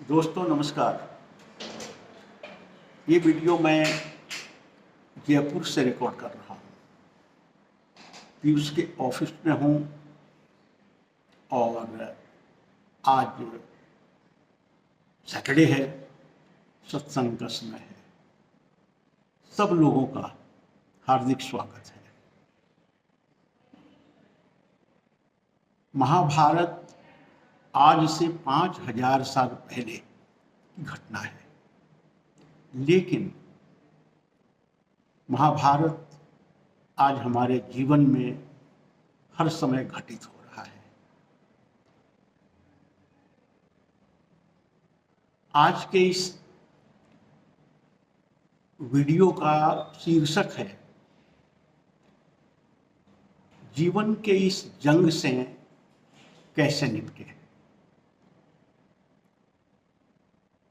दोस्तों नमस्कार। ये वीडियो मैं जयपुर से रिकॉर्ड कर रहा हूँ। पीयूष के ऑफिस में हूँ और आज सैटरडे है, सत्संग का समय है। सब लोगों का हार्दिक स्वागत है। महाभारत आज से 5000 साल पहले की घटना है, लेकिन महाभारत आज हमारे जीवन में हर समय घटित हो रहा है। आज के इस वीडियो का शीर्षक है जीवन के इस जंग से कैसे निपटे।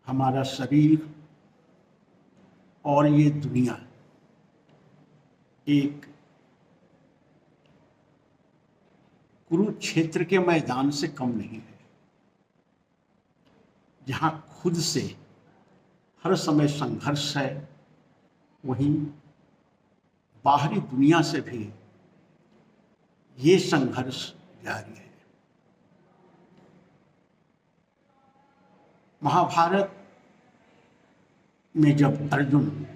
हमारा शरीर और ये दुनिया एक कुरुक्षेत्र के मैदान से कम नहीं है, जहां खुद से हर समय संघर्ष है, वहीं बाहरी दुनिया से भी ये संघर्ष जारी है। महाभारत में जब अर्जुन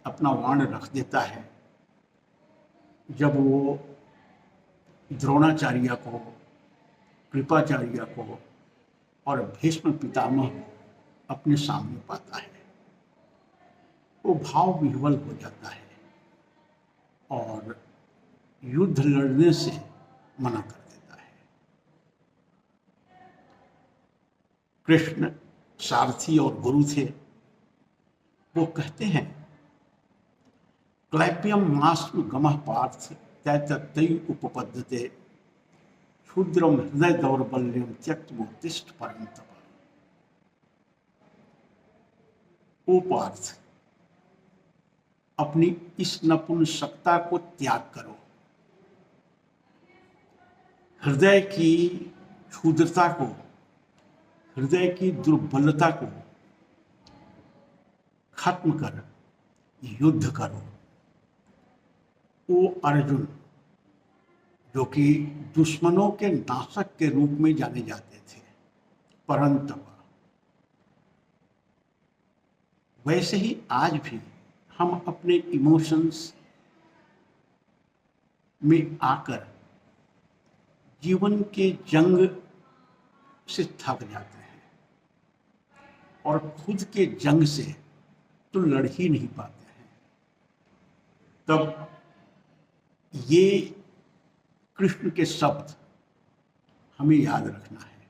अपना बाण रख देता है, जब वो द्रोणाचार्य को, कृपाचार्य को और भीष्म पितामह को अपने सामने पाता है, वो भाव विह्वल हो जाता है और युद्ध लड़ने से मना कर देता है। कृष्ण सारथी और गुरु थे। वो कहते हैं क्लैप्यम मास्म गमः पार्थ तैतत्तै उपपद्यते क्षुद्रम हृदय दौर्बल्यम त्यक्तवोत्तिष्ठ परन्तप। ओ पार्थ, अपनी इस नपुंसकता को त्याग करो, हृदय की क्षुद्रता को, हृदय की दुर्बलता को खत्म कर युद्ध करो। ओ अर्जुन, जो कि दुश्मनों के नाशक के रूप में जाने जाते थे, परंतप, वैसे ही आज भी हम अपने इमोशंस में आकर जीवन के जंग से थक जाते हैं और खुद के जंग से तो लड़ ही नहीं पाते हैं। तब ये कृष्ण के शब्द हमें याद रखना है।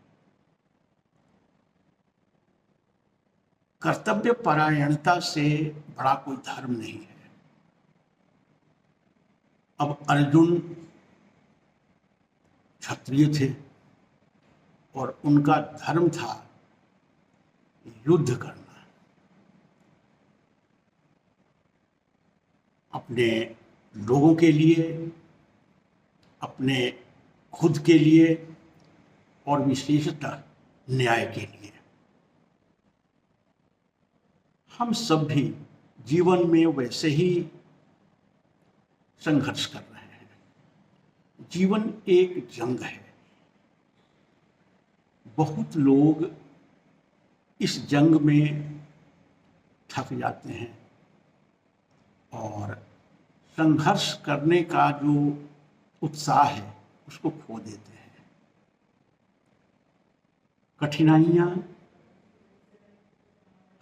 कर्तव्य परायणता से बड़ा कोई धर्म नहीं है। अब अर्जुन क्षत्रिय थे और उनका धर्म था युद्ध करना, अपने लोगों के लिए, अपने खुद के लिए और विशेषतः न्याय के लिए। हम सब भी जीवन में वैसे ही संघर्ष कर रहे हैं। जीवन एक जंग है। बहुत लोग इस जंग में थक जाते हैं और संघर्ष करने का जो उत्साह है उसको खो देते हैं। कठिनाइयां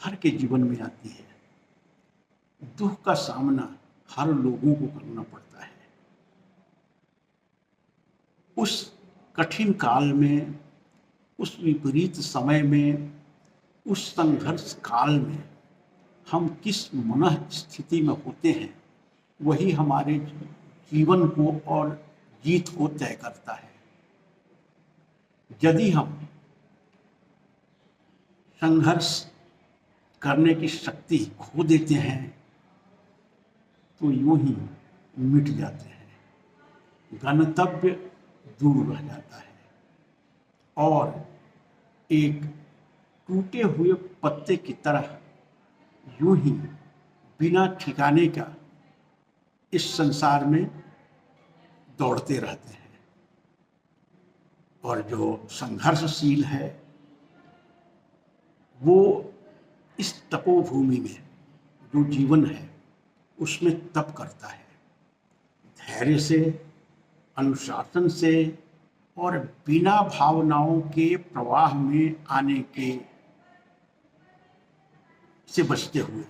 हर के जीवन में आती है। दुख का सामना हर लोगों को करना पड़ता है। उस कठिन काल में, उस विपरीत समय में, उस संघर्ष काल में हम किस मन स्थिति में होते हैं, वही हमारे जीवन को और जीत को तय करता है। यदि हम संघर्ष करने की शक्ति खो देते हैं तो यूं ही मिट जाते हैं, गंतव्य दूर रह जाता है और एक टूटे हुए पत्ते की तरह यूं ही बिना ठिकाने का इस संसार में दौड़ते रहते हैं। और जो संघर्षशील है वो इस तपोभूमि में जो जीवन है उसमें तप करता है, धैर्य से, अनुशासन से और बिना भावनाओं के प्रवाह में आने के से बचते हुए।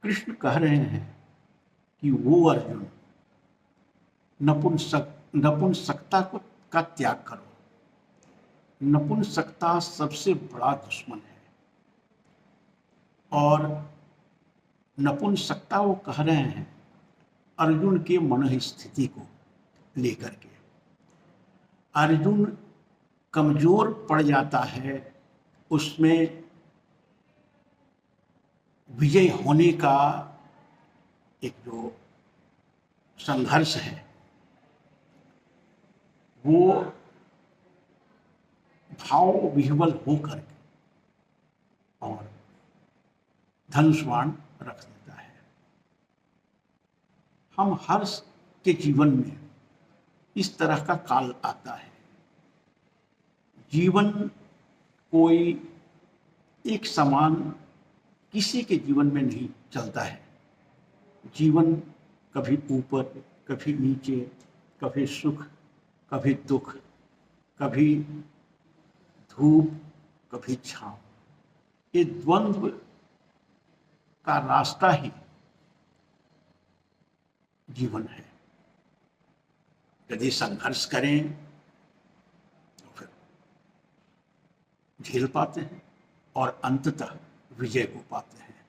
कृष्ण कह रहे हैं कि वो अर्जुन नपुंसकता का त्याग करो। नपुंसकता सबसे बड़ा दुश्मन है। और नपुंसकता वो कह रहे हैं अर्जुन के मन स्थिति को लेकर के। अर्जुन कमजोर पड़ जाता है, उसमें विजय होने का एक जो संघर्ष है वो भाव विह्वल होकर के और धनुष बाण रख देता है। हम हर के जीवन में इस तरह का काल आता है। जीवन कोई एक समान किसी के जीवन में नहीं चलता है। जीवन कभी ऊपर, कभी नीचे, कभी सुख, कभी दुख, कभी धूप, कभी छांव। ये द्वंद्व का रास्ता ही जीवन है। यदि संघर्ष करें तो फिर झेल पाते हैं और अंततः विजय को पाते हैं।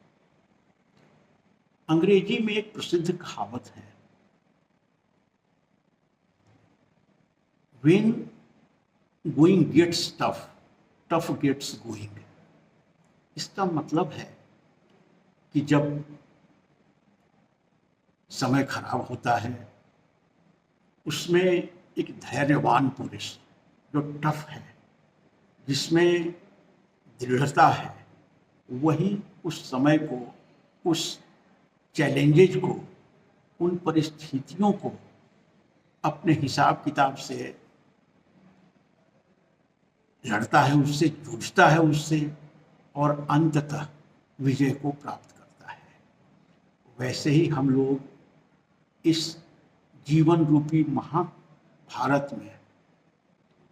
अंग्रेजी में एक प्रसिद्ध कहावत है, When going gets tough, tough gets going। इसका मतलब है कि जब समय खराब होता है उसमें एक धैर्यवान पुरुष जो टफ है, जिसमें दृढ़ता है, वही उस समय को, उस चैलेंजेज को, उन परिस्थितियों को अपने हिसाब किताब से लड़ता है, उससे जूझता है, उससे और अंततः विजय को प्राप्त करता है। वैसे ही हम लोग इस जीवन रूपी महाभारत में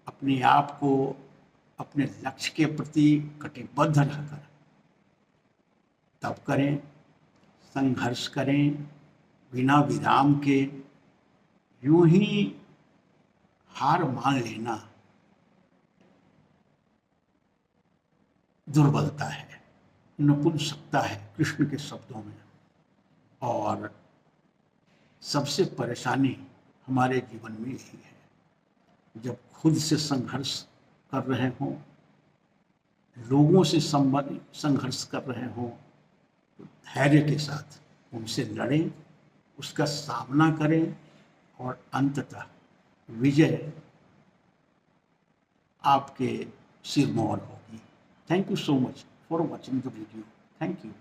अपने आप को अपने लक्ष्य के प्रति कटिबद्ध रहकर तप करें, संघर्ष करें बिना विराम के। यूं ही हार मान लेना दुर्बलता है, नपुंसकता है कृष्ण के शब्दों में। और सबसे परेशानी हमारे जीवन में यही है, जब खुद से संघर्ष कर रहे हों, लोगों से संघर्ष कर रहे हों, तो धैर्य के साथ उनसे लड़ें, उसका सामना करें और अंततः विजय आपके सिरमौर होगी। Thank you so much for watching the video. Thank you.